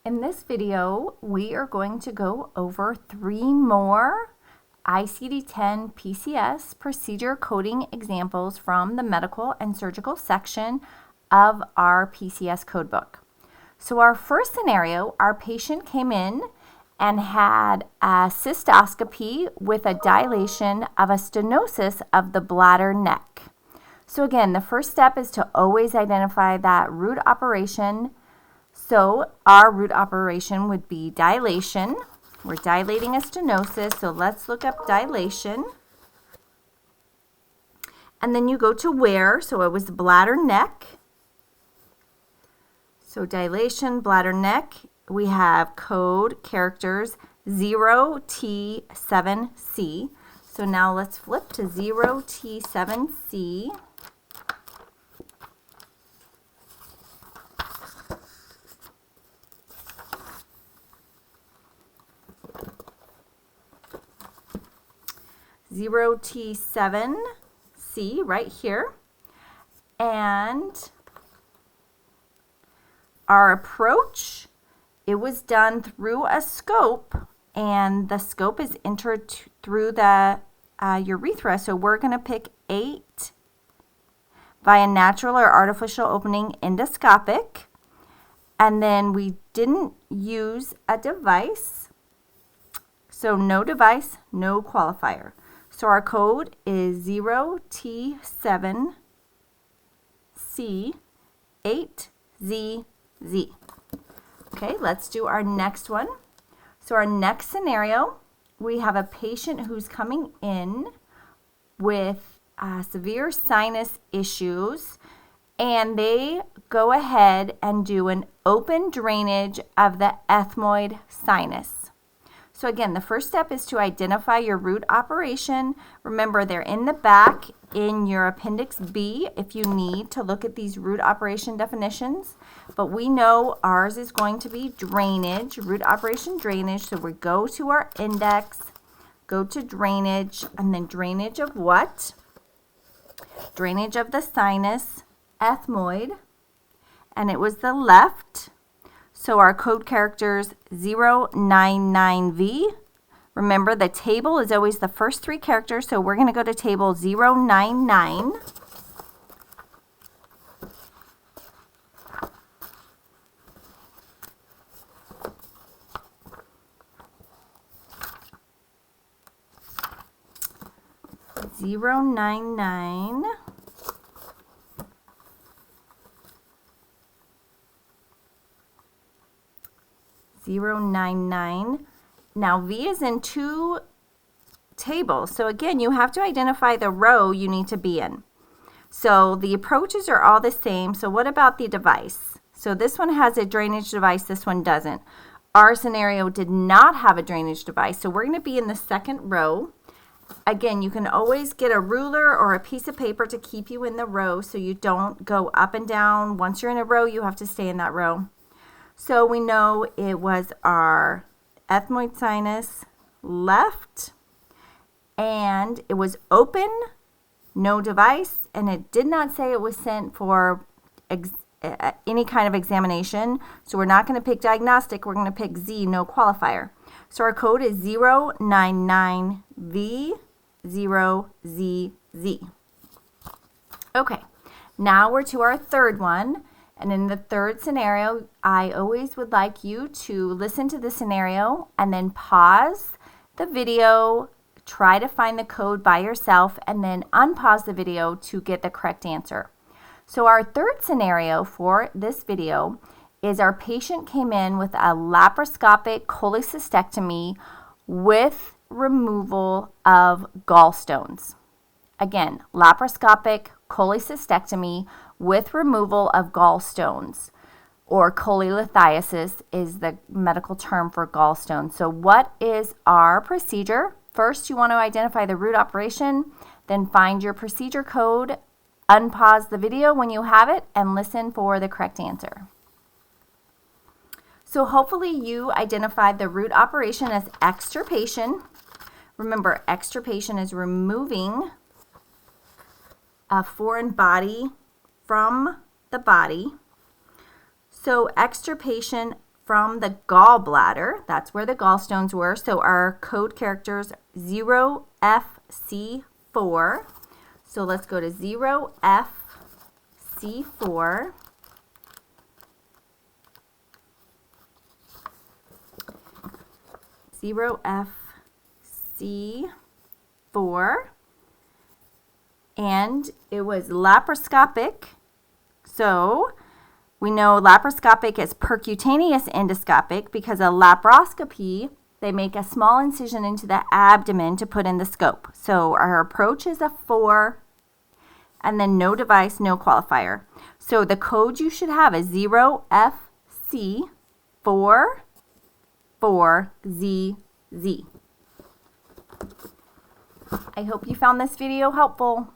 In this video, we are going to go over 3 more ICD-10 PCS procedure coding examples from the medical and surgical section of our PCS codebook. So our first scenario, our patient came in and had a cystoscopy with a dilation of a stenosis of the bladder neck. So again, the first step is to always identify that root operation. So our root operation would be dilation. We're dilating a stenosis, so let's look up dilation. And then you go to where, so it was bladder neck. So dilation, bladder neck, we have code characters 0T7C. So now let's flip to 0T7C. Zero T7C right here, and our approach, it was done through a scope, and the scope is entered through the urethra, so we're going to pick 8 via natural or artificial opening endoscopic, and then we didn't use a device, so no device, no qualifier. So our code is 0T7C8ZZ. Okay, let's do our next one. So our next scenario, we have a patient who's coming in with severe sinus issues, and they go ahead and do an open drainage of the ethmoid sinus. So again, the first step is to identify your root operation. Remember, they're in the back in your Appendix B if you need to look at these root operation definitions. But we know ours is going to be drainage, root operation drainage. So we go to our index, go to drainage, and then drainage of what? Drainage of the sinus, ethmoid, and it was the left. So our code characters 099V. Remember, the table is always the first 3 characters, so we're going to go to table 099. Zero nine nine. Now V is in 2 tables. So again, you have to identify the row you need to be in. So the approaches are all the same. So what about the device? So this one has a drainage device, this one doesn't. Our scenario did not have a drainage device. So we're going to be in the second row. Again, you can always get a ruler or a piece of paper to keep you in the row so you don't go up and down. Once you're in a row, you have to stay in that row. So we know it was our ethmoid sinus left, and it was open, no device, and it did not say it was sent for any kind of examination. So we're not going to pick diagnostic, we're going to pick Z, no qualifier. So our code is 099V0ZZ. Okay, now we're to our third one. And in the third scenario, I always would like you to listen to the scenario and then pause the video, try to find the code by yourself, and then unpause the video to get the correct answer. So our third scenario for this video is our patient came in with a laparoscopic cholecystectomy with removal of gallstones. Again, laparoscopic cholecystectomy with removal of gallstones, or cholelithiasis is the medical term for gallstones. So what is our procedure? First, you want to identify the root operation, then find your procedure code, unpause the video when you have it, and listen for the correct answer. So hopefully you identified the root operation as extirpation. Remember, extirpation is removing a foreign body from the body. So extirpation from the gallbladder. That's where the gallstones were. So our code characters 0FC4. So let's go to 0FC4. And it was laparoscopic. So we know laparoscopic is percutaneous endoscopic because a laparoscopy, they make a small incision into the abdomen to put in the scope. So our approach is a 4, and then no device, no qualifier. So the code you should have is 0FC44ZZ. I hope you found this video helpful.